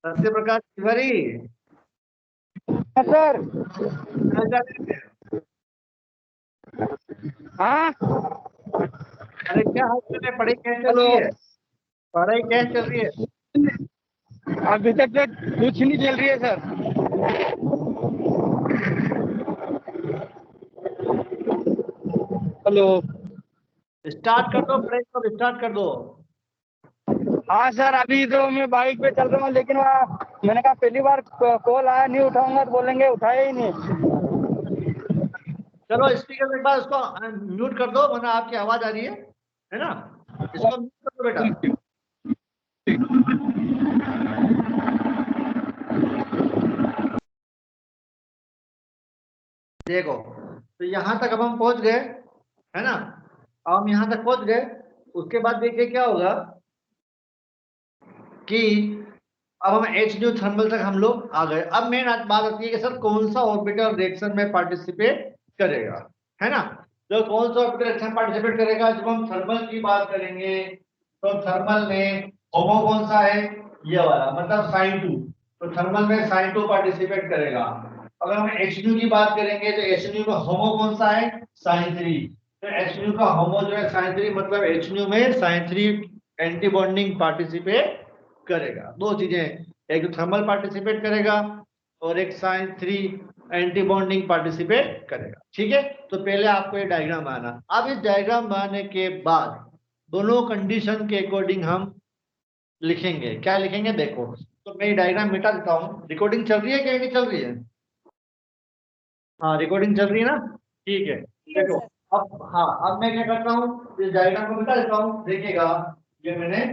Satya Prakash Tiwari. Sir. हाँ। अरे क्या हाल चाल है, पढ़ाई कैसे चल रही है? पढ़ाई कैसे चल रही है? अभी तक तो कुछ नहीं चल रही है सर। हेलो। स्टार्ट कर दो, पढ़ाई को स्टार्ट कर दो। हाँ सर, अभी तो मैं बाइक पे चल रहा हूँ, लेकिन वहाँ मैंने कहा पहली बार कॉल आया, नहीं उठाऊंगा तो बोलेंगे उठाया ही नहीं। चलो स्पीकर में एक बार उसको म्यूट कर दो, वरना आपकी आवाज आ रही है ना? इसको म्यूट कर दो बेटा। देखो, तो यहाँ तक अब हम पहुंच गए, है ना? अब हम यहाँ तक पहुंच गए, उसके बाद देखिए क्या होगा कि अब हम एच न्यू थर्मल तक हम लोग आ गए। अब मेन बात आती है कि सर कौन सा ऑर्बिटल रिएक्शन में पार्टिसिपेट करेगा, है ना? जो कौन सा ऑर्बिटल रिएक्शन पार्टिसिपेट करेगा, जब हम थर्मल की बात करेंगे तो थर्मल में होमो कौन सा है, ये वाला, मतलब साइन 2। तो थर्मल में साइन 2 पार्टिसिपेट करेगा। अगर हम एच न्यू की बात करेंगे तो एच न्यू में होमो कौन सा है, साइन 3। तो एच न्यू का होमो जो है साइन 3, मतलब एच न्यू में साइन 3 एंटी बॉन्डिंग पार्टिसिपेट करेगा। दो चीजें, एक तो थर्मल पार्टिसिपेट करेगा और एक साइन 3 एंटी बॉन्डिंग पार्टिसिपेट करेगा। ठीक है, तो पहले आपको ये डायग्राम बनाना। अब इस डायग्राम बनाने के बाद दोनों कंडीशन के अकॉर्डिंग हम लिखेंगे। क्या लिखेंगे देखो, तो मैं डायग्राम मिटा देता हूँ। रिकॉर्डिंग चल रही है क्या नहीं चल रही है? हाँ रिकॉर्डिंग चल रही है ना, ठीक है। देखो अब, हाँ अब मैं क्या करता हूँ, इस डायग्राम को मिटा देता हूँ, देखिएगा ये मैंने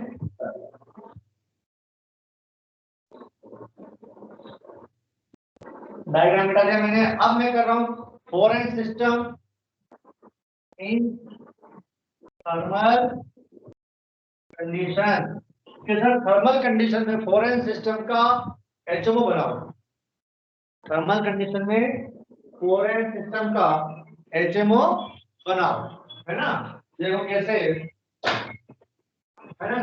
डायग्राम मिटा दिया मैंने। अब मैं कर रहा हूँ foreign system in thermal condition. Sir thermal condition में फॉरेन सिस्टम का एचएमओ बनाओ। थर्मल कंडीशन में फॉरेन सिस्टम का एचएमओ बनाओ, है ना? देखो कैसे, है ना?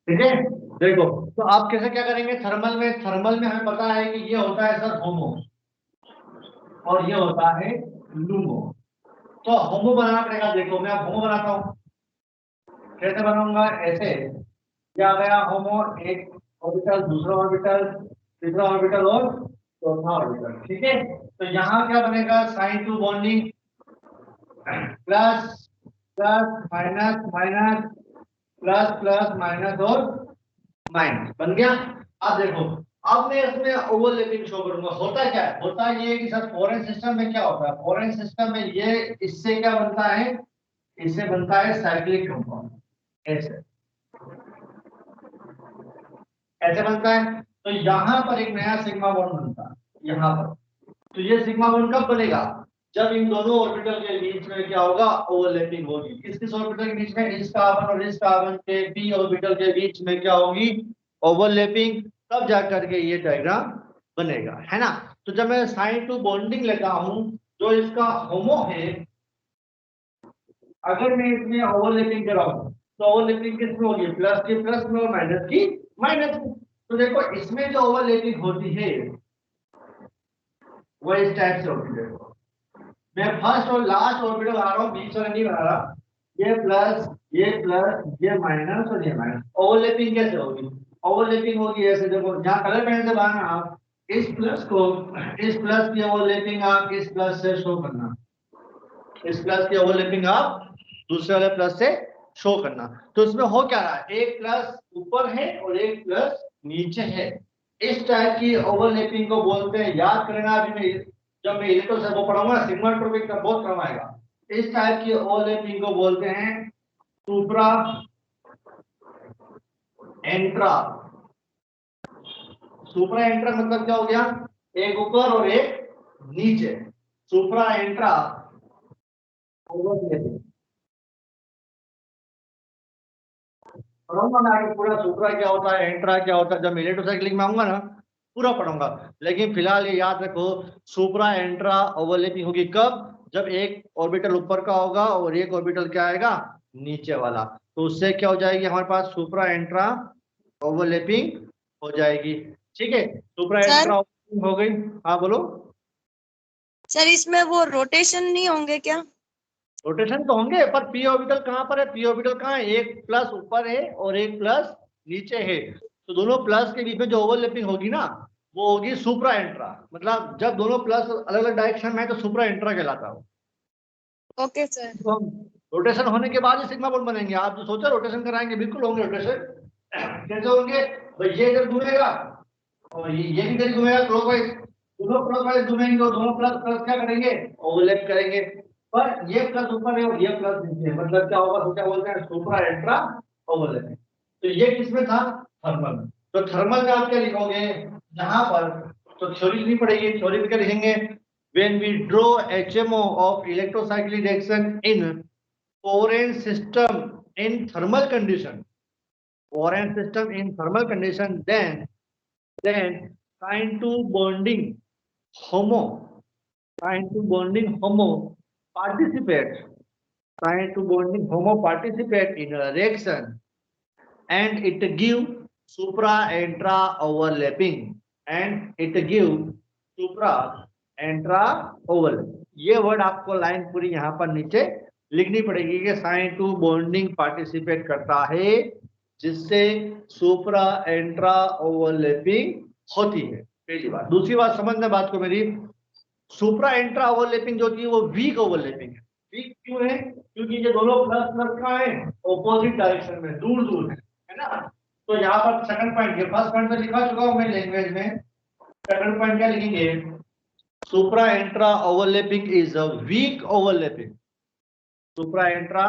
ठीक है, देखो तो आप कैसे क्या करेंगे थर्मल में हमें पता है कि ये होता है सर होमो और ये होता है लूमो। तो होमो बनाना पड़ेगा। देखो मैं अब होमो बनाता हूँ, कैसे बनाऊंगा, ऐसे क्या गया होमो, एक ऑर्बिटल, दूसरा ऑर्बिटल, तीसरा ऑर्बिटल और चौथा ऑर्बिटल। ठीक है, तो यहाँ क्या बनेगा, sign 2 bonding plus plus minus minus plus plus minus और माइनस बन गया। अब देखो, अब मैं इसमें ओवरलैपिंग शो करूंगा। होता क्या है, होता ये है कि सर फॉरेन सिस्टम में क्या होता है, फॉरेन सिस्टम में ये इससे क्या बनता है, इससे बनता है साइक्लिक कंपाउंड। ऐसे ऐसे बनता है। तो यहाँ पर एक नया सिग्मा बॉन्ड बनता है यहाँ पर। तो ये सिग्मा बॉन्ड कब बनेगा, जब इन दोनों ऑर्बिटल के बीच में क्या होगा, ओवरलैपिंग होगी। किस किस ऑर्बिटल के बीच में, इस कार्बन और इस कार्बन के पी ऑर्बिटल के बीच में क्या होगी, ओवरलैपिंग। तब जाकर के ये डायग्राम बनेगा, है ना? तो जब मैं साइन 2 बॉन्डिंग लेता हूं, जो इसका होमो है, अगर मैं इसमें ओवरलैपिंग कराऊं तो ओवरलैपिंग किसमें होगी, प्लस की प्लस में और माइनस की माइनस में। तो देखो इसमें जो ओवरलैपिंग होती है वो इस टाइप से होती है। देखो मैं फर्स्ट और लास्ट ऑर्बिटल बना रहा हूँ, बीच वाला नहीं बना रहा। ये प्लस, ये माइनस और ये माइनस। ओवरलैपिंग कैसे होगी, ओवरलैपिंग होगी ऐसे। देखो जहाँ कलर पेन से बनाना, आप इस प्लस को, इस प्लस की ओवरलैपिंग आप इस प्लस से शो करना, इस प्लस की ओवरलैपिंग आप दूसरे वाले प्लस से शो करना। तो इसमें हो क्या रहा है, एक प्लस ऊपर है और एक प्लस नीचे है। इस टाइप की ओवरलैपिंग को बोलते हैं, याद करना। अभी मैं जब मैं इलेक्ट्रो सर्वो पढ़ाऊंगा, सिग्नल टॉपिक का बहुत काम आएगा। इस टाइप की ओवरलैपिंग को बोलते हैं सुप्रा एंट्रा। सुप्रा एंट्रा मतलब क्या हो गया, एक ऊपर और एक नीचे। सुप्रा एंट्रा ओवरलैपिंग पढ़ाऊंगा मैं आगे पूरा। सुप्रा क्या होता है, एंट्रा क्या होता है, जब मैं इलेक्ट्रोसाइक्लिंग में आऊंगा ना पूरा पढ़ूंगा, लेकिन फिलहाल ये याद रखो, सुप्रा एंट्रा ओवरलैपिंग होगी कब, जब एक ऑर्बिटल ऊपर का होगा और एक ऑर्बिटल क्या आएगा, नीचे वाला। तो उससे क्या हो जाएगी हमारे पास, सुप्रा एंट्रा ओवरलैपिंग हो जाएगी। ठीक है, सुप्रा सर एंट्रा ओवरलैपिंग हो गई। हाँ बोलो। सर इसमें वो रोटेशन नहीं होंगे क्या? रोटेशन तो होंगे, पर पी ऑर्बिटल कहाँ पर है, पी ऑर्बिटल कहाँ है, एक प्लस ऊपर है और एक प्लस नीचे है, तो दोनों प्लस के बीच में जो ओवरलैपिंग होगी ना, वो होगी सुप्रा एंट्रा। मतलब जब दोनों प्लस अलग अलग डायरेक्शन में है तो सुप्रा एंट्रा कहलाता है। Okay sir. तो हम रोटेशन होने के बाद ही सिग्मा बॉन्ड बनेंगे। आप जो सोचा रोटेशन कराएंगे, बिल्कुल होंगे रोटेशन। कैसे होंगे भाई, ये इधर घूमेगा और ये भी इधर घूमेगा क्लॉकवाइज, दोनों क्लॉकवाइज घूमेंगे और दोनों प्लस प्लस क्या करेंगे, ओवरलैप करेंगे। पर ये प्लस ऊपर है और ये प्लस नीचे है, मतलब क्या होगा, तो क्या बोलते हैं, सुप्रा एंट्रा ओवरलैपिंग। तो ये किसमें था, थर्मल में। तो थर्मल में आप क्या लिखोगे यहाँ पर, तो थ्योरी नहीं पड़ेगी, थ्योरी में क्या लिखेंगे, when we draw HMO of electrocyclic reaction in foreign system in thermal condition, foreign system in thermal condition, then kind to bonding homo, kind to bonding homo participate, kind to bonding homo participate in a reaction and it give supra intra overlapping, and it give supra intra overlap. ये word आपको line पूरी यहाँ पर नीचे लिखनी पड़ेगी कि sign to bonding participate करता है जिससे सुप्रा इंट्रा ओवरलैपिंग होती है, पहली बात। दूसरी बात समझना बात को मेरी, सुप्रा इंट्रा ओवरलैपिंग जो होती है वो वीक ओवरलैपिंग है। वीक क्यों है, क्योंकि ये दोनों प्लस प्लस का है, ऑपोजिट डायरेक्शन में, दूर दूर है ना। तो यहाँ पर सेकंड पॉइंट, ये फर्स्ट पॉइंट में लिखा चुका हूँ मैं लैंग्वेज में, सेकंड पॉइंट क्या लिखेंगे, supra intra overlapping is a weak overlapping, supra intra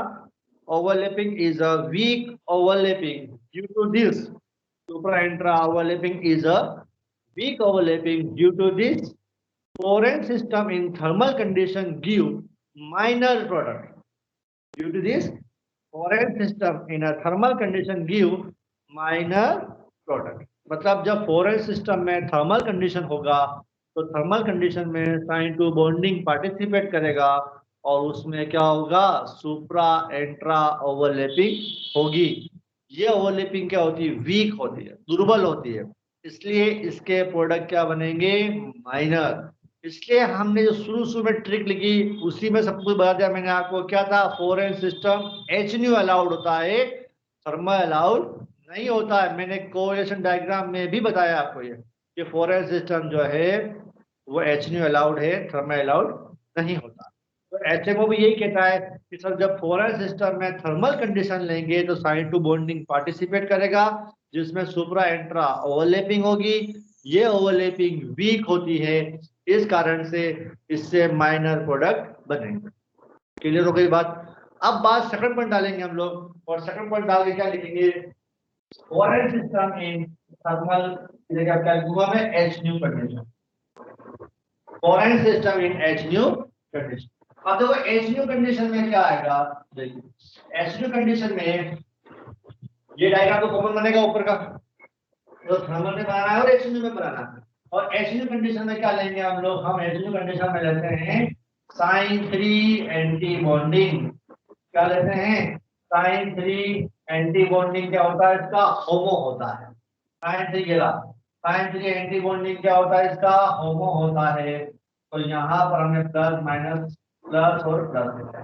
overlapping is a weak overlapping. Due to this, supra intra overlapping is a weak overlapping. Due to this, foreign system in thermal condition give minor product. Due to this, foreign system in a thermal condition give minor product. मतलब जब foreign system में thermal condition होगा तो thermal condition में sign to bonding participate करेगा और उसमें क्या होगा, सुप्रा एंट्रा ओवरलैपिंग होगी। ये ओवरलैपिंग क्या होती है, वीक होती है, दुर्बल होती है, इसलिए इसके प्रोडक्ट क्या बनेंगे, माइनर। इसलिए हमने जो शुरू में ट्रिक लिखी उसी में सब कुछ बता दिया मैंने आपको। क्या था, फॉरेन सिस्टम HNu अलाउड होता है, थर्मल अलाउड नहीं होता है। मैंने कोरिलेशन डायग्राम में भी बताया आपको ये कि फॉरेन सिस्टम जो है वो HNu अलाउड है, थर्मल अलाउड नहीं होता। तो HMO भी यही कहता है कि सर जब फॉरेन सिस्टम में थर्मल कंडीशन लेंगे तो साइन टू बॉन्डिंग पार्टिसिपेट करेगा जिसमें सुप्रा एंट्रा ओवरलैपिंग होगी। ये ओवरलैपिंग वीक होती है, इस कारण से इससे माइनर प्रोडक्ट बनेंगे। क्लियर हो गई बात। अब बात सेकंड पॉइंट डालेंगे हम लोग, और सेकंड पॉइंट डाल के क्या लिखेंगे, फॉरेन सिस्टम इन थर्मल क्या लिखूंगा मैं, HNu condition, foreign system in HNu condition. अब देखो HNu कंडीशन में क्या आएगा, देखिए HNu कंडीशन में ये डायग्राम तो कॉमन बनेगा ऊपर का, तो थर्मल में बनाना है और HNu में बनाना है। और HNu कंडीशन में क्या लेंगे हम लोग, हम HNu कंडीशन में लेते हैं साइन 3 एंटी बॉन्डिंग। क्या लेते हैं, साइन 3 एंटी बॉन्डिंग क्या होता है इसका, होमो होता है। साइन 3 साइन 3 एंटी बॉन्डिंग क्या होता है इसका, होमो होता है। तो यहाँ पर हमें प्लस माइनस प्लस और प्लस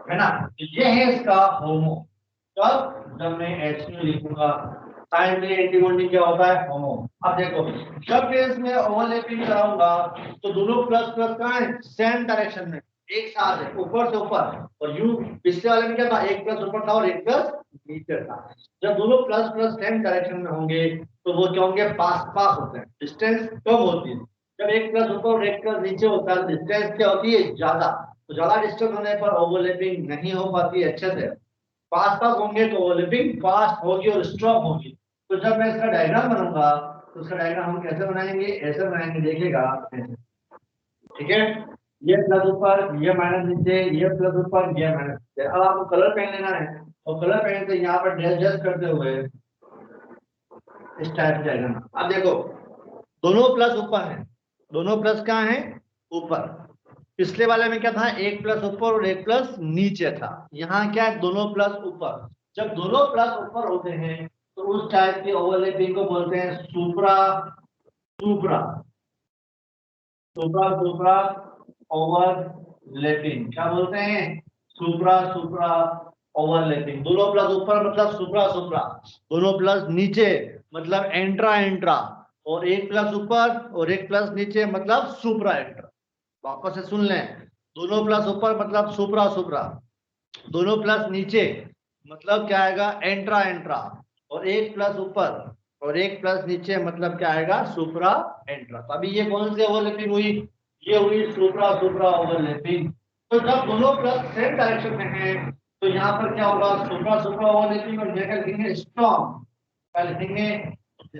है ना, तो ये है इसका होमो। तब जब मैं HNu लिखूंगा, साइन 3 एंटी बॉन्डिंग क्या होता है, होमो। अब देखो जब मैं इसमें ओवरलैपिंग कराऊंगा तो दोनों प्लस प्लस कहाँ है, सेम डायरेक्शन में एक साथ है, ऊपर से ऊपर। और यू पिछले वाले में क्या था, एक प्लस ऊपर था और एक प्लस नीचे था। जब दोनों प्लस प्लस सेम डायरेक्शन में होंगे तो वो क्या होंगे, पास पास होते हैं, डिस्टेंस कम होती है। जब एक प्लस ऊपर और एक प्लस नीचे होता है डिस्टेंस क्या होती है, ज्यादा। तो ज्यादा डिस्टेंस होने पर ओवरलैपिंग नहीं हो पाती अच्छे से। पास पास होंगे तो ओवरलैपिंग फास्ट होगी और स्ट्रॉन्ग होगी। तो जब मैं इसका डायग्राम बनाऊंगा तो उसका डायग्राम हम कैसे बनाएंगे, ऐसे बनाएंगे, देखिएगा ठीक है। ये प्लस ऊपर, ये माइनस नीचे, ये प्लस ऊपर, ये माइनस नीचे। अब आपको कलर पेन लेना है और कलर पेन से यहाँ पर डैश डैश करते हुए इस टाइप से डायग्राम। अब देखो दोनों प्लस ऊपर है, दोनों प्लस कहाँ है, ऊपर। पिछले वाले में क्या था, एक प्लस ऊपर और एक प्लस नीचे था। यहाँ क्या है, दोनों प्लस ऊपर। जब दोनों प्लस ऊपर होते हैं तो उस टाइप की ओवरलैपिंग को बोलते हैं सुप्रा सुप्रा सुप्रा सुप्रा ओवरलैपिंग। क्या बोलते हैं, सुप्रा सुप्रा ओवरलैपिंग। दोनों प्लस ऊपर मतलब सुप्रा सुप्रा, दोनों प्लस नीचे मतलब एंट्रा एंट्रा, और एक प्लस ऊपर और एक प्लस नीचे मतलब सुप्रा एंट्रा। वापस से सुन लें, दोनों प्लस ऊपर मतलब सुप्रा सुप्रा, दोनों प्लस नीचे मतलब क्या आएगा, एंट्रा एंट्रा, और एक प्लस ऊपर और एक प्लस नीचे मतलब क्या आएगा, सुप्रा एंट्रा। तो अभी ये कौन सी ओवरलैपिंग हुई, ये हुई सुप्रा सुप्रा ओवरलैपिंग। तो जब दोनों प्लस सेम डायरेक्शन में है तो यहाँ पर क्या होगा, सुप्रा सुप्रा ओवरलैपिंग, और ये लिखेंगे स्ट्रॉन्ग, क्या लिखेंगे,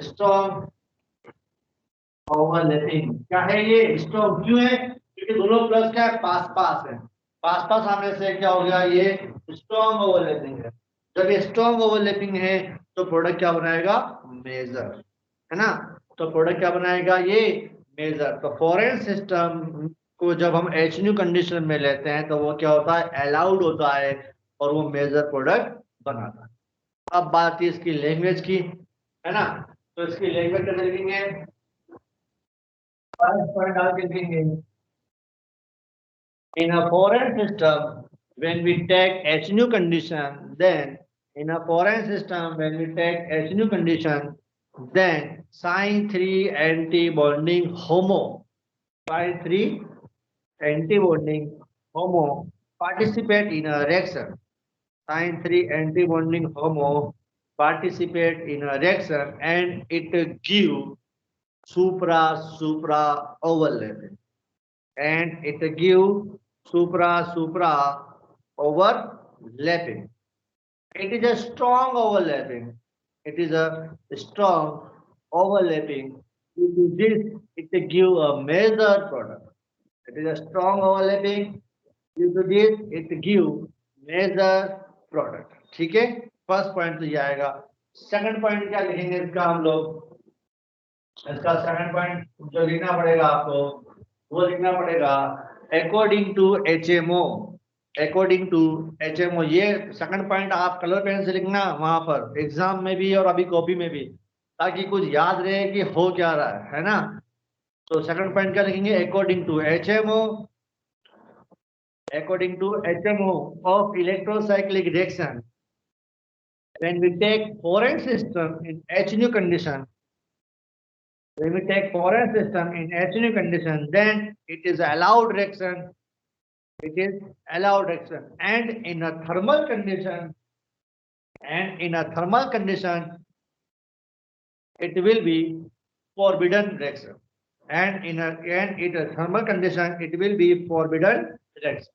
स्ट्रॉन्ग ओवरलैपिंग। क्या है ये, स्ट्रॉन्ग क्यों है, क्योंकि दोनों प्लस क्या है, पास पास है, पास पास आने से क्या हो गया, ये स्ट्रॉन्ग ओवरलैपिंग है। जब ये स्ट्रॉन्ग ओवरलैपिंग है तो प्रोडक्ट क्या बनाएगा, मेजर, है ना। तो प्रोडक्ट क्या बनाएगा, ये मेजर। तो फॉरेन सिस्टम को जब हम HNU कंडीशन में लेते हैं तो वो क्या होता है, अलाउड होता है, और वो मेजर प्रोडक्ट बनाता है। अब बात है इसकी लैंग्वेज की, है ना। तो इसकी लैंग्वेज कैसे लिखेंगे, फर्स्ट पॉइंट डाल के लिखेंगे, in a foreign system when we take HNU condition, then in a foreign system when we take HNU condition, then sin 3 anti-bonding HOMO, sin 3 anti-bonding HOMO participate in a reaction, sin 3 anti-bonding HOMO participate in a reaction, and it give supra supra overlapping, and it give supra supra overlapping. It is a strong overlapping, it is a strong overlapping. Due to this it give a major product, it is a strong overlapping, due to this it give major product। ठीक है, first point तो ये आएगा। Second point क्या लिखेंगे इसका हम लोग, इसका सेकंड पॉइंट जो लिखना पड़ेगा आपको, वो लिखना पड़ेगा according to HMO, according to HMO। ये सेकंड पॉइंट आप कलर पेन से लिखना वहां पर एग्जाम में भी और अभी कॉपी में भी, ताकि कुछ याद रहे कि हो क्या रहा है ना। तो सेकंड पॉइंट क्या लिखेंगे, according to HMO, according to HMO of electrocyclic reaction when we take foreign system in HNU condition, when we take foreign system in HNU condition, then it is allowed reaction, it is allowed reaction, and in a thermal condition, and in a thermal condition it will be forbidden reaction, and in a thermal condition it will be forbidden reaction।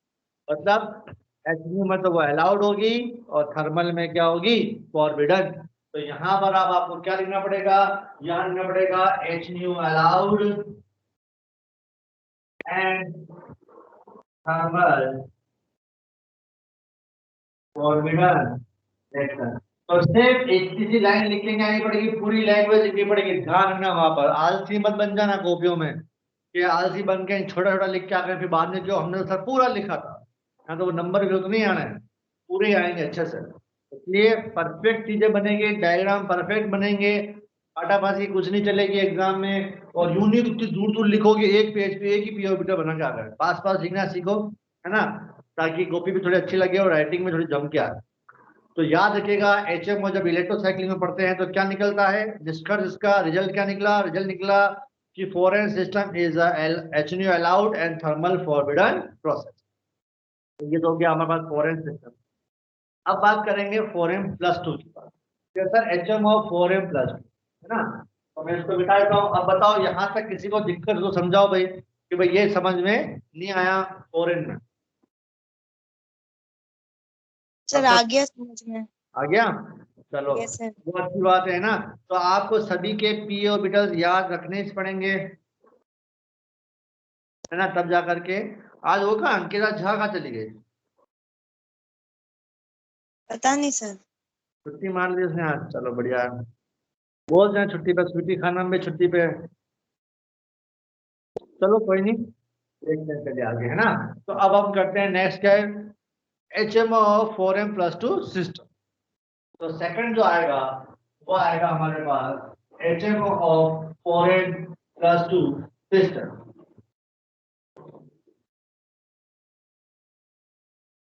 मतलब HNU में तो वो allowed होगी और thermal में क्या होगी, forbidden. तो यहाँ पर अब आपको क्या लिखना पड़ेगा, यहाँ लिखना पड़ेगा HNU allowed and thermal forbidden reaction. तो सिर्फ एक सी लाइन लिखने आनी पड़ेगी, पूरी लैंग्वेज लिखनी पड़ेगी। ध्यान रखना वहां पर आलसी मत बन जाना कॉपियों में, कि आलसी बन के छोटा छोटा लिख के आकर फिर बाद में जो हमने सर पूरा लिखा था, तो वो नंबर भी तो नहीं आना है, पूरे आएंगे अच्छे से। इसलिए परफेक्ट चीजें बनेंगे, डायग्राम परफेक्ट बनेंगे, आटापासी कुछ नहीं चलेगी एग्जाम में। और यूं नहीं इतनी दूर दूर लिखोगे, एक पेज पे एक ही पीओ बना के आ गए, पास पास लिखना सीखो, है ना, ताकि कॉपी भी थोड़ी अच्छी लगे और राइटिंग में थोड़ी जम के आए। तो याद रखिएगा HMO जब इलेक्ट्रोसाइक्लिंग में पढ़ते हैं तो क्या निकलता है, निष्कर्ष इसका रिजल्ट क्या निकला, रिजल्ट निकला कि foreign system is HNU allowed and thermal forbidden process. ये तो हो गया हमारे पास फॉरेन सिस्टम। अब बात करेंगे फॉरेन प्लस 2 की बात। सर HMO फॉरेन प्लस 2, है ना। तो मैं इसको बिठा देता हूँ। अब बताओ यहाँ तक किसी को दिक्कत तो समझाओ भाई, कि भाई ये समझ में नहीं आया फॉरेन में। सर आ गया समझ में, आ गया, चलो यस सर। वो अच्छी बात है ना। तो आपको सभी के पी ऑर्बिटल्स याद रखने पड़ेंगे, है ना, तब जा करके। आज वो कहाँ अंकिता झा कहाँ चली गई, पता नहीं सर। छुट्टी मार ली उसने आज, चलो बढ़िया है। बोल जाए छुट्टी पे, स्वीटी खानम भी छुट्टी पे, चलो कोई नहीं, देखते हैं चलिए आगे, है ना। तो अब हम करते हैं नेक्स्ट क्या है, HMO ऑफ 4m+2 सिस्टम। तो सेकंड जो आएगा वो आएगा हमारे पास HMO of 4m+2 system.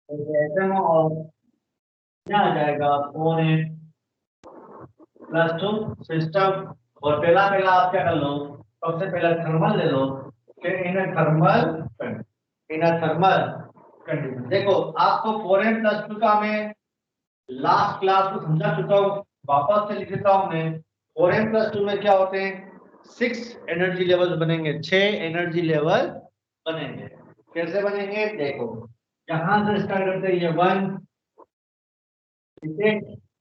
HMO of क्या आ जाएगा 4m+2 सिस्टम। और पहला पहला आप क्या कर लो, सबसे पहले थर्मल ले लो, फिर इन थर्मल कंडीशन। देखो आपको 4m+2 का मैं लास्ट क्लास में समझा चुका हूँ, वापस से लिख देता हूँ मैं। 4m+2 में क्या होते हैं, 6 एनर्जी लेवल बनेंगे, 6 एनर्जी लेवल बनेंगे। कैसे बनेंगे देखो, यहां से स्टार्ट करते हैं, ये 1, ठीक है,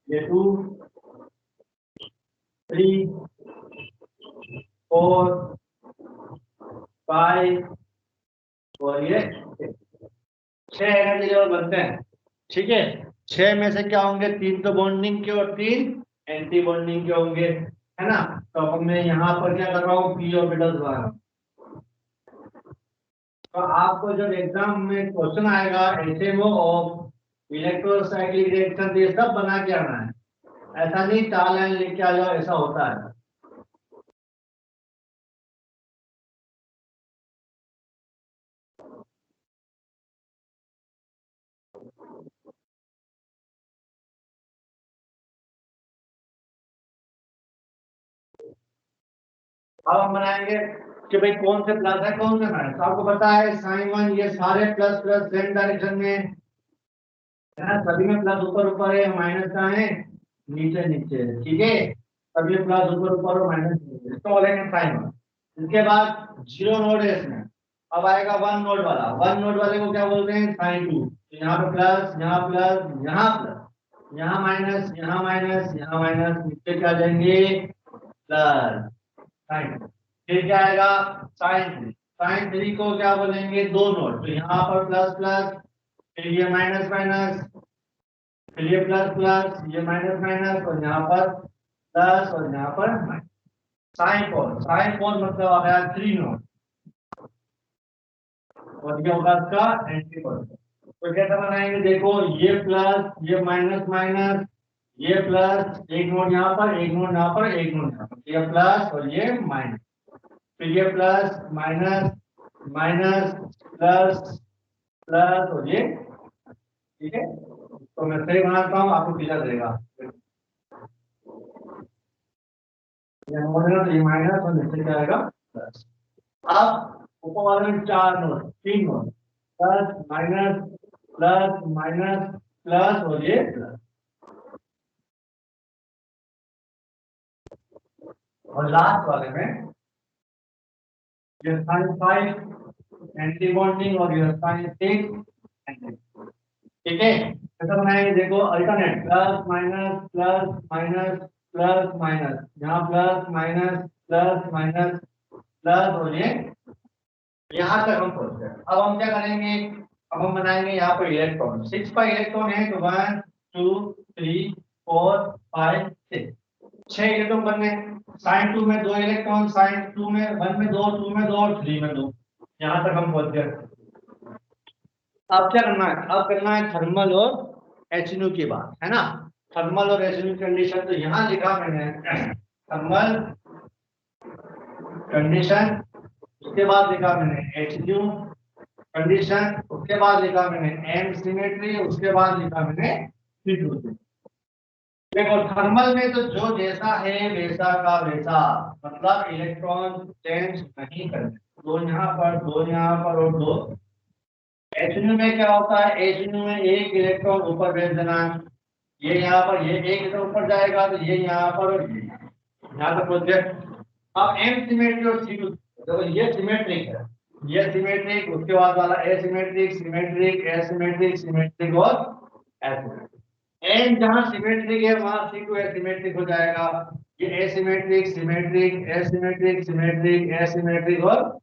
ये 2, 3, 4, 5 और ये 6 एनर्जी लेवल बनते हैं, ठीक है। 6 में से क्या होंगे, 3 तो बॉन्डिंग के और 3 एंटी बॉन्डिंग के होंगे, है ना। तो अब मैं यहाँ पर क्या कर रहा हूँ, पी ऑर्बिटल्स बना रहा हूँ। तो आपको जब एग्जाम में क्वेश्चन आएगा HMO ऑफ इलेक्ट्रोस्टैटिक रिएक्शन, ये सब बना के आना है, ऐसा नहीं 4 लाइन लेके आ जाओ, ऐसा होता है। अब हम बनाएंगे कि भाई कौन से प्लस है कौन से माइनस। आपको पता है साइन 1 ये सारे प्लस प्लस सेम डायरेक्शन में है ना, सभी में प्लस ऊपर ऊपर है, माइनस कहाँ है, नीचे नीचे है, ठीक है। सभी प्लस ऊपर ऊपर और माइनस नीचे, इसको बोलेंगे साइन 1। इसके बाद 0 नोड है इसमें, अब आएगा 1 नोड वाला, 1 नोड वाले को क्या बोलते हैं, साइन 2। तो यहाँ पे प्लस, यहाँ प्लस, यहाँ प्लस, यहाँ माइनस, यहाँ माइनस, यहाँ माइनस, नीचे क्या जाएंगे प्लस साइन। फिर क्या आएगा साइन 3। साइन 3 को क्या बोलेंगे, 2 नोड, तो यहाँ पर प्लस प्लस, फिर ये माइनस माइनस, फिर ये प्लस प्लस, ये माइनस माइनस, और यहाँ पर प्लस और यहाँ पर माइनस। साइन 4, साइन 4 मतलब आ गया 3 नोड, और ये होगा इसका एंटी पॉइंट। तो कैसे बनाएंगे देखो, ये प्लस, ये माइनस माइनस, ये प्लस, एक नोड यहाँ पर, एक नोड यहाँ पर, एक नोड यहाँ पर, ये प्लस और ये माइनस, फिर ये plus minus minus plus plus और ये, ठीक है। तो मैं सही बनाता हूँ, आपको क्लियर रहेगा। ये नोड, ये माइनस और नीचे क्या आएगा प्लस। अब ऊपर वाले में 4 node, 3 node, plus minus plus minus plus और ये प्लस, और लास्ट वाले में ये साइन 5 एंटी बॉन्डिंग और ये साइन 6, ठीक है। कैसे बनाएंगे देखो, alternate plus minus plus minus, यहाँ प्लस माइनस प्लस और ये, यहाँ तक हम पहुंच गए। अब हम क्या करेंगे, अब हम बनाएंगे यहाँ पर इलेक्ट्रॉन, 6 पर इलेक्ट्रॉन है, तो 1 2 3 4 5 6, 6 इलेक्ट्रॉन बनने। साइन 2 में 2 इलेक्ट्रॉन, साइन 2 में 1 में 2, 2 में 2 और 3 में 2, यहाँ तक हम पहुंच गए। अब क्या करना है, अब करना है थर्मल और HNO की बात, है ना। थर्मल और HNO कंडीशन तो यहाँ लिखा मैंने, थर्मल कंडीशन, उसके बाद लिखा मैंने HNO कंडीशन, उसके बाद लिखा मैंने M सिमेट्री, उसके बाद लिखा मैंने C2। देखो थर्मल में तो जो जैसा है वैसा का वैसा, मतलब इलेक्ट्रॉन चेंज नहीं करते, 2 यहाँ पर 2 यहाँ पर और 2। HNO में क्या होता है, HNO में एक इलेक्ट्रॉन ऊपर भेज देना है, ये यहाँ पर, ये एक इलेक्ट्रॉन ऊपर जाएगा तो ये यहाँ पर और ये यहाँ तक पहुंच गए। अब M सिमेट्रिक और C2, तो ये सिमेट्रिक है, ये सिमेट्रिक, उसके बाद वाला एसिमेट्रिक, सिमेट्रिक, एसिमेट्रिक, सिमेट्रिक और एसिमेट्रिक। M जहाँ सिमेट्रिक है वहां C2 एसिमेट्रिक हो जाएगा, ये asymmetric, symmetric, asymmetric, symmetric, asymmetric. और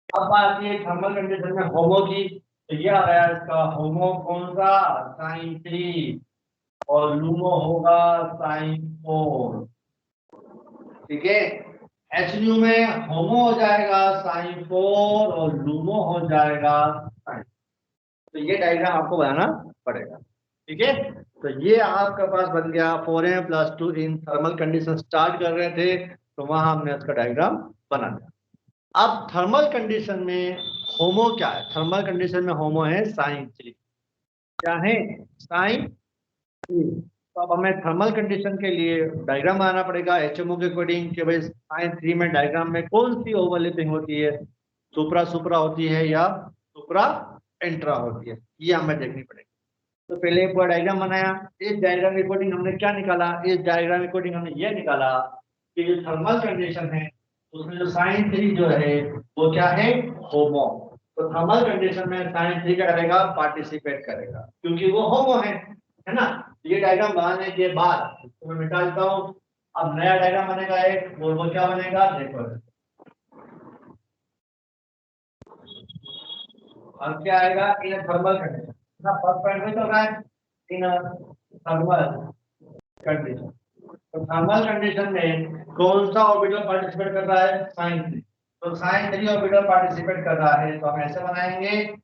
अब बात ये थर्मल कंडीशन में होमो की, तो ये आ गया इसका होमो कौन सा, साइन 3, और लूमो होगा साइन 4, ठीक है। HNU में होमो हो जाएगा साइन 4 और लूमो हो जाएगा साइन। तो ये डायग्राम आपको बनाना पड़ेगा, ठीक है। तो ये आपके पास बन गया 4m+2 in thermal condition. Start कर रहे थे तो वहां हमने उसका डायग्राम बना दिया। अब थर्मल कंडीशन में होमो क्या है? थर्मल कंडीशन में होमो है साइन 3। क्या है? साइन 3। तो अब हमें थर्मल कंडीशन के लिए डायग्राम बनाना पड़ेगा HMO के अकॉर्डिंग कि भाई साइन 3 में डायग्राम में कौन सी ओवरलैपिंग होती है, सुप्रा सुप्रा होती है या सुप्रा इंट्रा होती है, ये हमें देखनी पड़ेगी। तो पहले एक बार डायग्राम बनाया। इस डायग्राम के अकॉर्डिंग हमने क्या निकाला? इस डायग्राम के अकॉर्डिंग हमने ये निकाला कि जो थर्मल कंडीशन है उसमें जो साइन 3 जो है वो क्या है? होमो। तो थर्मल कंडीशन में साइन 3 क्या करेगा? पार्टिसिपेट करेगा, क्योंकि वो होमो है ना। ये डायग्राम बनाने के बाद इसको मैं मिटा देता हूँ। अब नया डायग्राम बनेगा एक, वो क्या बनेगा देखो। अब क्या आएगा? इन थर्मल कंडीशन ना, फर्स्ट पॉइंट में चल रहा है इन थर्मल कंडीशन। तो थर्मल कंडीशन में कौन सा ऑर्बिटल पार्टिसिपेट कर रहा है? साइन 3। तो साइन 3 ऑर्बिटल पार्टिसिपेट कर रहा है, तो हम ऐसे बनाएंगे।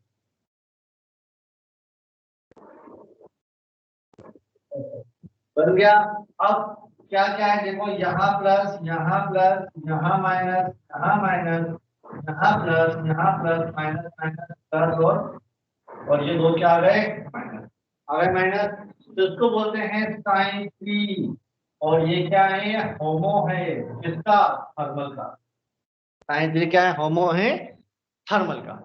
बन गया। अब क्या क्या है देखो, यहाँ प्लस, यहाँ प्लस, यहाँ माइनस, यहाँ माइनस, यहाँ प्लस, यहाँ प्लस, माइनस माइनस प्लस, और ये दो क्या आ गए? माइनस आ गए, माइनस। तो इसको बोलते हैं साइन 3। और ये क्या है? होमो है किसका? थर्मल का। साइन 3 क्या है? होमो है थर्मल का।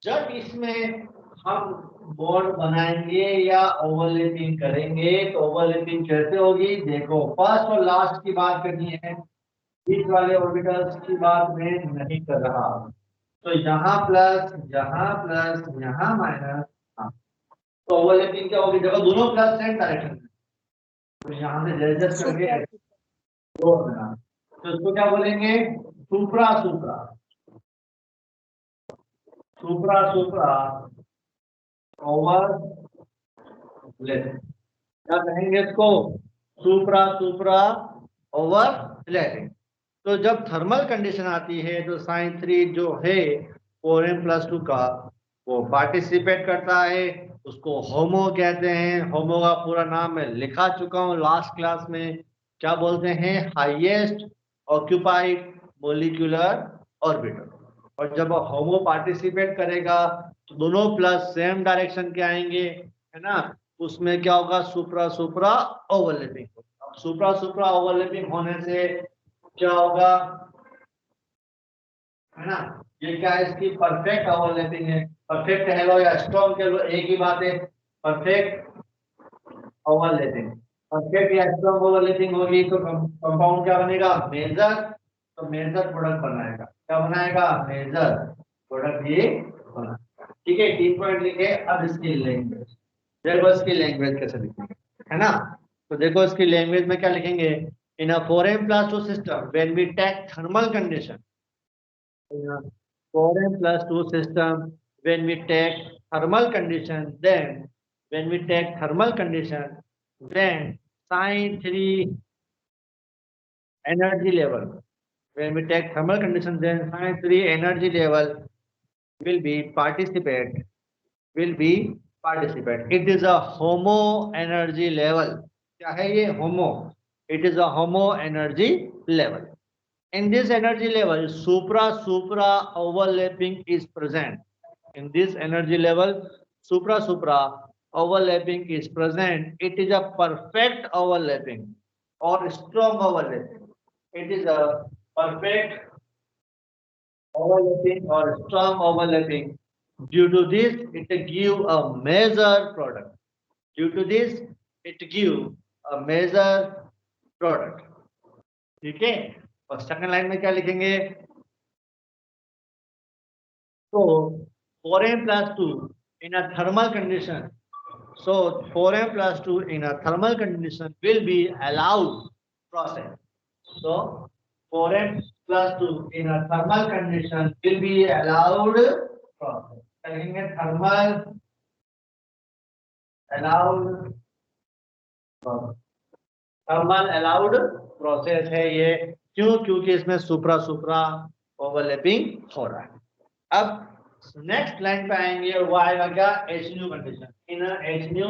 जब इसमें हम बॉन्ड बनाएंगे या ओवरलैपिंग करेंगे तो ओवरलैपिंग कैसे होगी देखो। फर्स्ट और लास्ट की बात करनी है, बीच वाले ऑर्बिटल्स की बात मैं नहीं कर रहा। तो यहाँ प्लस, यहाँ प्लस, यहाँ माइनस। हाँ, तो ओवरलैपिंग क्या होगी देखो, दोनों प्लस सेम डायरेक्शन में। तो यहाँ से जस्ट करके दो बना। तो इसको क्या बोलेंगे? सुप्रा सुप्रा, सुप्रा सुप्रा ओवरलैपिंग। क्या कहेंगे इसको? सुप्रा सुप्रा ओवरलैपिंग। तो जब थर्मल कंडीशन आती है तो साइन 3 जो है 4m+2 का वो पार्टिसिपेट करता है, उसको होमो कहते हैं। होमो का पूरा नाम मैं लिखा चुका हूँ लास्ट क्लास में। क्या बोलते हैं? Highest occupied molecular orbital. और जब होमो पार्टिसिपेट करेगा तो दोनों प्लस सेम डायरेक्शन के आएंगे, है ना। उसमें क्या होगा? सुप्रा सुप्रा ओवरलैपिंग होगा। सुप्रा सुप्रा ओवरलैपिंग होने से क्या होगा, है ना। ये क्या है? इसकी परफेक्ट ओवरलैपिंग है। परफेक्ट कह लो या स्ट्रॉन्ग कह लो, एक ही बात है। परफेक्ट ओवरलैपिंग, परफेक्ट या स्ट्रॉन्ग ओवरलैपिंग होगी तो कंपाउंड क्या बनेगा? मेजर। तो मेजर प्रोडक्ट बनाएगा। क्या बनाएगा? मेजर प्रोडक्ट ये बनाएगा। ठीक है, 3 पॉइंट लिखे। अब इसकी लैंग्वेज देखो, इसकी लैंग्वेज कैसे लिखेंगे, है ना। तो देखो इसकी लैंग्वेज में क्या लिखेंगे? इन अ 4m+2 system when we take thermal condition, in a 4m+2 system when we take thermal condition, then when we take thermal condition, then sin 3 energy level, when we take thermal condition, then sin 3 energy level will be participate, it is a homo energy level. क्या है ये? homo, it is a homo energy level. In this energy level, supra overlapping is present. In this energy level, supra overlapping is present. It is a perfect overlapping or strong overlapping. It is a perfect overlapping or strong overlapping. Due to this, it give a major product. Due to this, it give a major product. ठीक है। और second line में क्या लिखेंगे? तो 4m+2 in a thermal condition. So 4m+2 in a thermal condition will be allowed process. So 4m+2 in a thermal condition will be allowed process. कहेंगे thermal allowed process. Thermal allowed process है ये क्यों? क्योंकि इसमें सुप्रा सुप्रा overlapping हो रहा है। अब नेक्स्ट लाइन पे आएंगे और वो आएगा क्या? H new condition. इन एच न्यू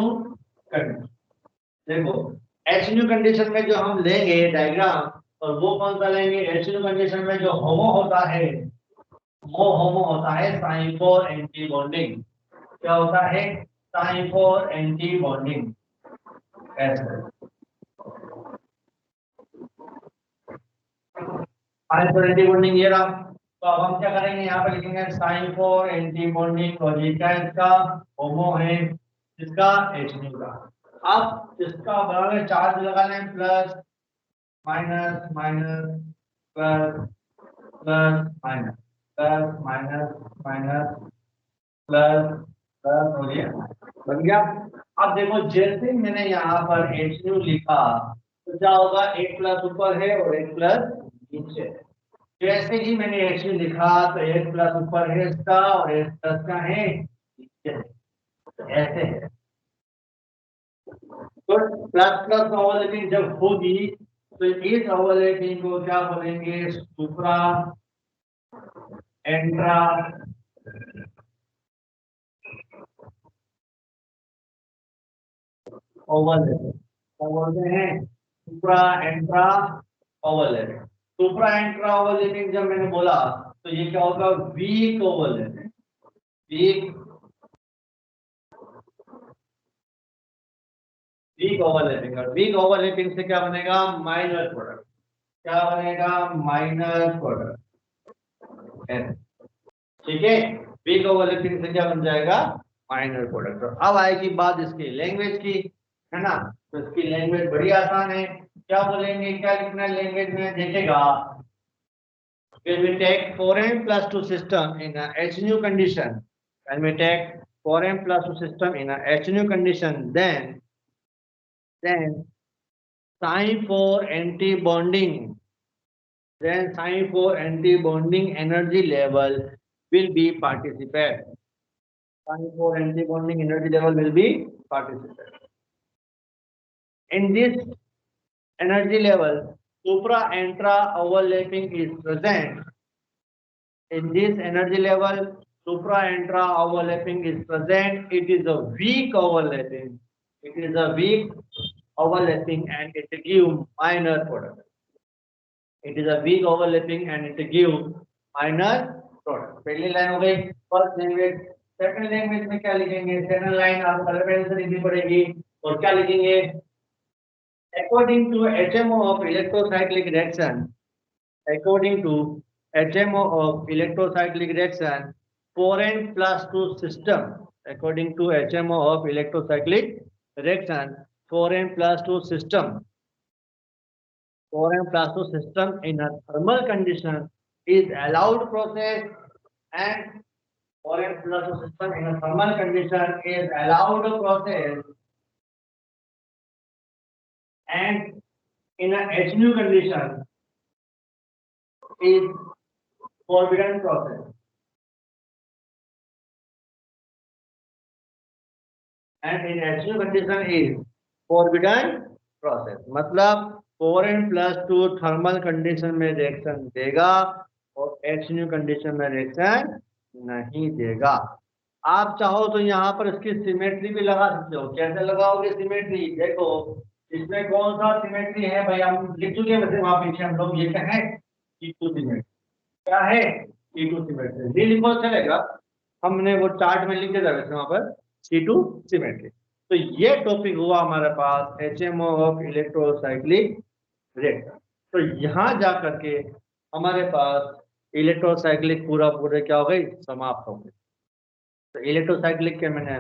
कंडीशन, देखो एच न्यू कंडीशन में जो हम लेंगे डायग्राम, और वो कौन सा लेंगे? एच न्यू कंडीशन में जो होमो होता है, वो होमो होता है साइन फॉर एंटी बॉन्डिंग। क्या होता है? Sign for anti bonding. ऐसे साइन फॉर एंटी बॉन्डिंग ये रहा। तो अब हम क्या करेंगे? यहाँ पे लिखेंगे साइन फॉर एंटी बॉन्डिंग, और ये क्या है? इसका होमो है, इसका एच न्यू का। अब इसका बराबर चार्ज लगा लें, plus minus minus plus plus minus plus minus minus plus plus हो गया, बन गया। अब देखो जैसे मैंने यहाँ पर एच न्यू लिखा तो क्या होगा? एक प्लस ऊपर है और एक प्लस नीचे है। जैसे ही मैंने एच न्यू लिखा तो एक प्लस ऊपर है इसका और एक प्लस का है नीचे है। तो ऐसे है। तो प्लस प्लस ओवरलैपिंग जब होगी तो इस ओवरलैपिंग को क्या बोलेंगे? सुप्रा एंट्रा ओवरलैपिंग। क्या बोलते हैं? सुप्रा एंट्रा ओवरलैपिंग। सुप्रा एंट्रा ओवरलैपिंग जब मैंने बोला तो ये क्या होगा? Weak overlapping. वीक ओवरलैपिंग, और वीक ओवरलैपिंग से क्या बनेगा? Minor product. क्या बनेगा? Minor product. ठीक है, वीक ओवरलैपिंग से क्या बन जाएगा? Minor product. अब आएगी बात इसकी लैंग्वेज की, है ना? तो इसकी लैंग्वेज बड़ी आसान है। क्या बोलेंगे? क्या लिखना है लैंग्वेज में? देखेगा when we take 4n plus 2 system in a H nu condition, when we take 4n plus 2 system in a H nu condition, then sign for anti-bonding, then sign for anti-bonding energy level will be participate. Sign for anti-bonding energy level will be participate. In this energy level, supra-intra overlapping is present. In this energy level, supra-intra overlapping is present. It is a weak overlapping. It is a weak overlapping and it gives minor product. It is a weak overlapping and it gives minor product. पहली line हो गई first language. Second language में क्या लिखेंगे? Second line आप colour pen से लिखनी पड़ेगी और क्या लिखेंगे? According to HMO of electrocyclic reaction, according to HMO of electrocyclic reaction, 4n plus 2 system. According to HMO of electrocyclic reaction, 4n plus 2 system. 4n plus 2 system in a thermal condition is allowed process, and 4n plus 2 system in a thermal condition is allowed process, and in a H nu condition is forbidden process. And in H nu condition is forbidden process. मतलब 4n plus 2 thermal condition में reaction देगा और H nu condition में reaction नहीं देगा। आप चाहो तो यहाँ पर इसकी सिमेट्री भी लगा सकते हो। कैसे लगाओगे सिमेट्री? देखो इसमें कौन सा सिमेट्री है भाई, हम लिख चुके हैं वैसे वहां पीछे हम लोग। ये क्या है? T2 symmetry. क्या है? T2 symmetry. नहीं लिखो चलेगा, हमने वो चार्ट में लिख दिया वैसे वहां पर T2 सिमेट्री। तो ये टॉपिक हुआ हमारे पास HMO ऑफ इलेक्ट्रोसाइक्लिक रिएक्टर। तो यहाँ जा करके हमारे पास इलेक्ट्रोसाइक्लिक पूरा क्या हो गई? समाप्त हो गई। तो इलेक्ट्रोसाइक्लिक के मैंने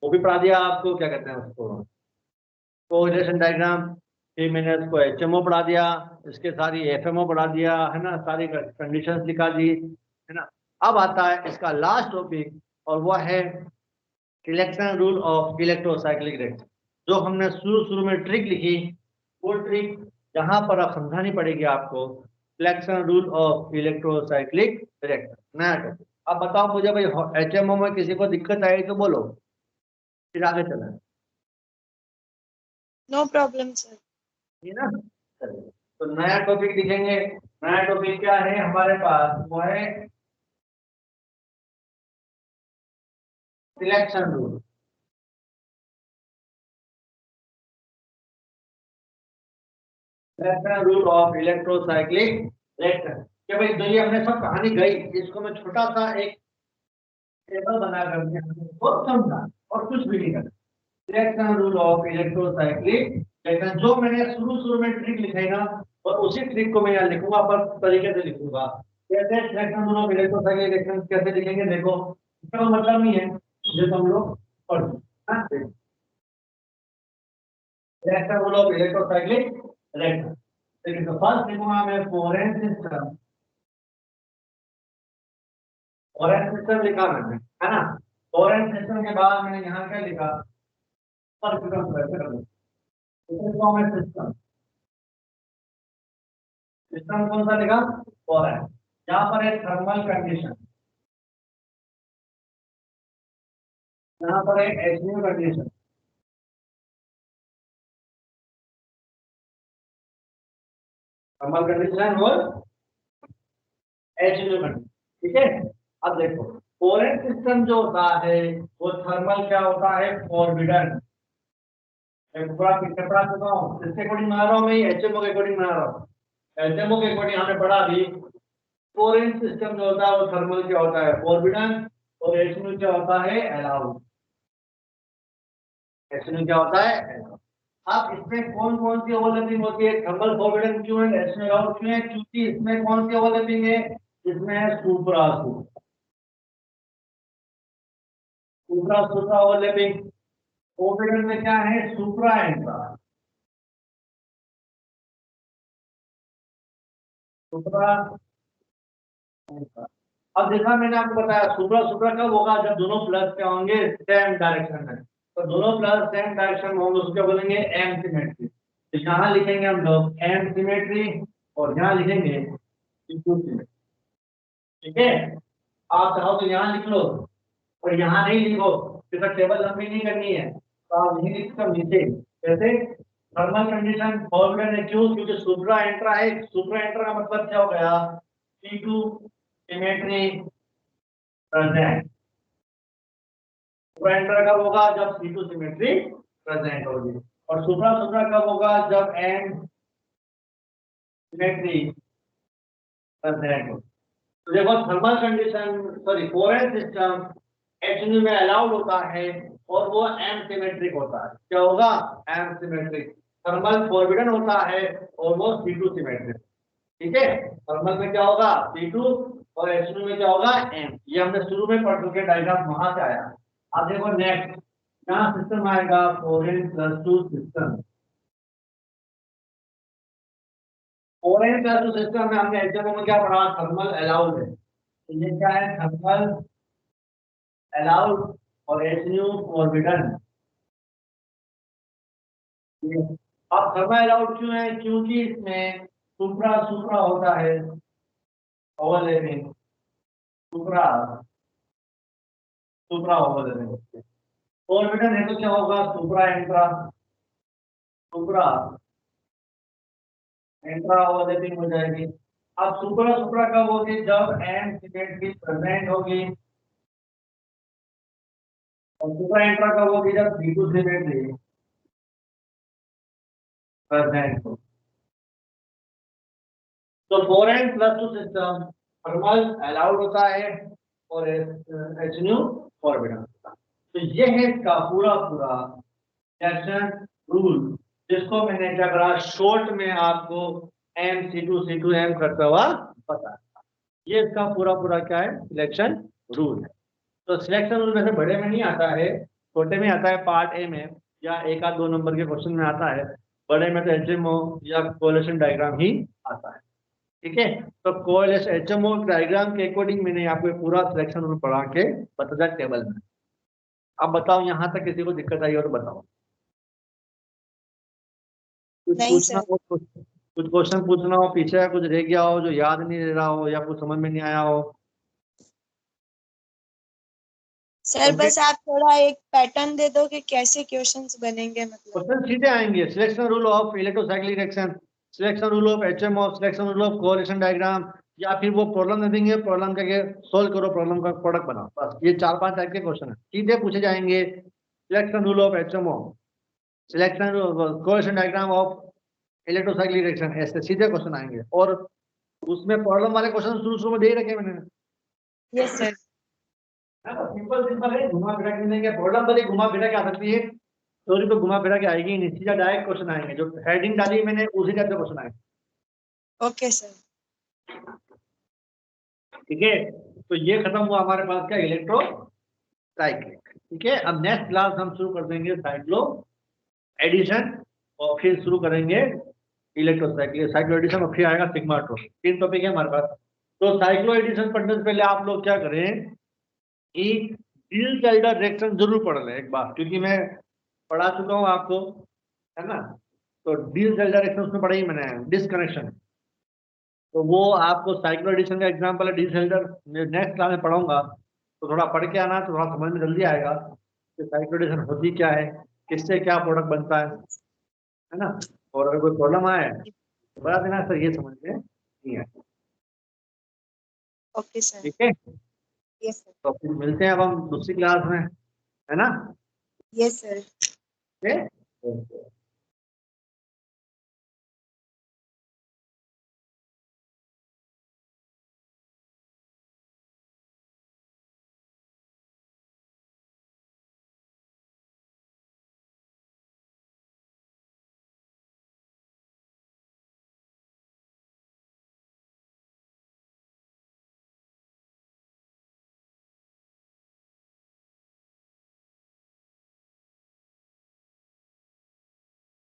वो भी पढ़ा दिया आपको, क्या कहते हैं उसको, कोरिलेशन डायग्राम। फिर मैंने उसको HMO पढ़ा दिया, इसके सारी FMO पढ़ा दिया, है ना? सारी कंडीशंस दिखा दी, है ना? अब आता है इसका लास्ट टॉपिक और वो है selection rule of electrocyclic reaction. जो हमने शुरू में ट्रिक लिखी, वो ट्रिक यहाँ पर अब समझानी पड़ेगी आपको। Selection rule of electrocyclic reaction नया टॉपिक। अब बताओ मुझे भाई, HMO में किसी को दिक्कत आई तो बोलो, फिर आगे चलें। No problem sir. ठीक है ना? चलिए तो नया टॉपिक लिखेंगे। नया टॉपिक क्या है हमारे पास, वो है selection rule. Selection rule of electrocyclic reaction. क्या भाई तो ये हमने सब कहानी गई, इसको मैं छोटा सा एक टेबल बना करके हमको समझा और कुछ भी नहीं करना। Selection rule of electrocyclic reaction, जो मैंने शुरू शुरू में ट्रिक लिखाई ना, और उसी ट्रिक को मैं यहाँ लिखूंगा, पर तरीके से लिखूंगा। कैसे selection rule of electrocyclic reaction कैसे लिखेंगे, देखो इसका मतलब नहीं है जो हम लोग पढ़ selection rule of electrocyclic reaction. लेकिन तो फर्स्ट लिखूंगा मैं फॉरेन सिस्टम। फॉरेन सिस्टम लिखा मैंने, है ना। फॉरेन सिस्टम के बाद मैंने यहाँ क्या लिखा, सिस्टम। सिस्टम कौन सा लिखा, फॉरेन। यहाँ पर है थर्मल कंडीशन, यहाँ पर है एचन्यू कंडीशन, थर्मल कंडीशन और एचन्यू कंडीशन। ठीक है। अब देखो फॉरेन सिस्टम जो होता है वो थर्मल क्या होता है, फॉरबिडन। पूरा पिक्चर पढ़ा चुका हूँ, इसके अकॉर्डिंग बना रहा हूँ मैं, एचएमओ के अकॉर्डिंग बना रहा हूँ। एचएमओ के अकॉर्डिंग हमने पढ़ा भी, फॉरेन सिस्टम जो होता है वो थर्मल क्या होता है, फॉरबिडन, और एचएनयू क्या होता है, अलाउड। एचएनयू क्या होता है, अब इसमें कौन कौन सी ओवरलैपिंग होती है, थर्मल फॉरबिडन क्यों है, एचएनयू अलाउड क्यों है, क्योंकि इसमें कौन सी ओवरलैपिंग है, इसमें है सुप्रा सुप्रा सुप्रा ओवरलैपिंग। फॉरबिडन में क्या है, सुप्रा इंट्रा, सुप्रा इंट्रा। अब देखा मैंने आपको बताया सुप्रा सुप्रा कब होगा, जब दोनों प्लस क्या होंगे, सेम डायरेक्शन में। तो दोनों प्लस सेम डायरेक्शन में होंगे, उसको बोलेंगे एम सिमेट्री। तो यहाँ लिखेंगे हम लोग एम सिमेट्री, और यहाँ लिखेंगे सिमेट्री। ठीक है। आप चाहो तो यहाँ लिख लो, और यहाँ नहीं लिखो, फिर टेबल लंबी नहीं करनी है, तो आप यही लिख सकते नीचे। जैसे थर्मल कंडीशन फॉरबिडन है, क्यों, क्योंकि सुप्रा इंट्रा है। सुप्रा इंट्रा का मतलब क्या हो गया, T2 सिमेट्री प्रेजेंट। सुप्रा इंट्रा कब होगा, जब C2 सिमेट्री प्रेजेंट होगी। और सुप्रा सुप्रा कब होगा, जब एंड सिमेट्री प्रेजेंट होगी। तो देखो thermal condition, sorry foreign system HNU में अलाउड होता है, और वो एम सिमेट्रिक होता है। क्या होगा, एम सिमेट्रिक। थर्मल फॉरबिडन होता है, और वो C2 सिमेट्रिक। ठीक है। थर्मल में क्या होगा, C2, और एचएनयू में क्या होगा, एम। ये हमने शुरू में पढ़ चुके, डायग्राम वहां से आया। अब देखो नेक्स्ट, यहाँ सिस्टम आएगा foreign plus two system. Foreign plus two system में हमने एचएमओ में क्या पढ़ा, थर्मल अलाउड है। तो ये क्या है, थर्मल अलाउड, और एचएनयू फॉरबिडन। अब थर्मल अलाउड क्यों है, क्योंकि इसमें सुप्रा सुप्रा होता है, ओवरलैपिंग, सुप्रा सुप्रा ओवरलैपिंग। फॉरबिडन है तो क्या होगा, सुप्रा इंट्रा, सुप्रा इंट्रा ओवरलैपिंग हो जाएगी। अब सुप्रा सुप्रा कब होगी, जब एंड सिमेट्री प्रेजेंट होगी, और सुप्रा इंट्रा कब होगी, जब C2 सिमेट्री प्रेजेंट होगी। तो foreign plus two system thermal allowed होता है, और एचएनयू फॉरबिडन होता है। तो ये है इसका पूरा पूरा रिएक्शन रूल, जिसको मैंने क्या करा, शॉर्ट में आपको M C2 M करता हुआ पता। ये इसका पूरा पूरा क्या है, सिलेक्शन रूल है। तो सिलेक्शन रूल वैसे बड़े में नहीं आता है, छोटे में आता है, पार्ट ए में, या एक आध 2 नंबर के क्वेश्चन में आता है। बड़े में तो एचएमओ या कोरिलेशन डायग्राम ही आता है। ठीक है। तो कोरिलेशन एचएमओ डायग्राम के अकॉर्डिंग मैंने आपको पूरा सिलेक्शन रूल पढ़ा के बता दिया टेबल में। अब बताओ यहाँ तक किसी को दिक्कत आई हो तो बताओ। कुछ नहीं पूछना सर। हो, कुछ क्वेश्चन पूछना हो, पीछे कुछ रह गया हो जो याद नहीं रह रहा हो, या कुछ समझ में नहीं आया हो। सर बस आप थोड़ा एक पैटर्न दे दो कि कैसे क्वेश्चंस बनेंगे, मतलब क्वेश्चन सीधे आएंगे, selection rule of electrocyclic reaction, selection rule of HMO, selection rule of correlation diagram, या फिर वो प्रॉब्लम दे देंगे, प्रॉब्लम करके सोल्व करो, प्रॉब्लम का प्रोडक्ट बनाओ। बस ये 4-5 टाइप के क्वेश्चन है, सीधे पूछे जाएंगे। Selection rule of HMO, selection correlation diagram of electrocyclic reaction, ऐसे सीधे क्वेश्चन आएंगे। और उसमें प्रॉब्लम वाले क्वेश्चन शुरू में दे ही रखे मैंने। Yes sir. सिंपल सिंपल है, घुमा फिरा के देंगे। प्रॉब्लम वाली घुमा फिरा के आ सकती है, स्टोरी तो घुमा फिरा के आएगी नहीं, सीधा डायरेक्ट क्वेश्चन आएंगे। जो हेडिंग डाली मैंने उसी टाइप के क्वेश्चन आएंगे। Okay sir. ठीक है, तो ये खत्म हुआ हमारे पास क्या, इलेक्ट्रोसाइक्लिक। ठीक है, अब नेक्स्ट क्लास हम शुरू कर देंगे साइक्लो एडिशन, और फिर शुरू करेंगे इलेक्ट्रोसाइक्लिक, साइक्लो एडिशन, और फिर आएगा सिग्माट्रो। 3 टॉपिक है हमारे पास। तो साइक्लो एडिशन पढ़ने से पहले आप लोग क्या करें कि डिसहेल्डर रिएक्शन जरूर पढ़ लें एक बार, क्योंकि मैं पढ़ा चुका हूँ आपको, है ना। तो डिसहेल्डर रिएक्शन उसमें पढ़ा ही मैंने, डिसकनेक्शन। तो वो आपको साइक्लो एडिशन का एग्जांपल है डिसहेल्डर, नेक्स्ट क्लास में पढ़ाऊंगा। तो थोड़ा पढ़ के आना, तो थोड़ा समझ में जल्दी आएगा कि साइक्लो एडिशन होती क्या है, किससे क्या प्रोडक्ट बनता है ना। और अगर कोई प्रॉब्लम आए तो बता देना सर, ये समझ में नहीं है। Okay sir. ठीक है, यस सर। तो फिर मिलते हैं अब हम दूसरी क्लास में, है ना। Yes sir. ठीक है।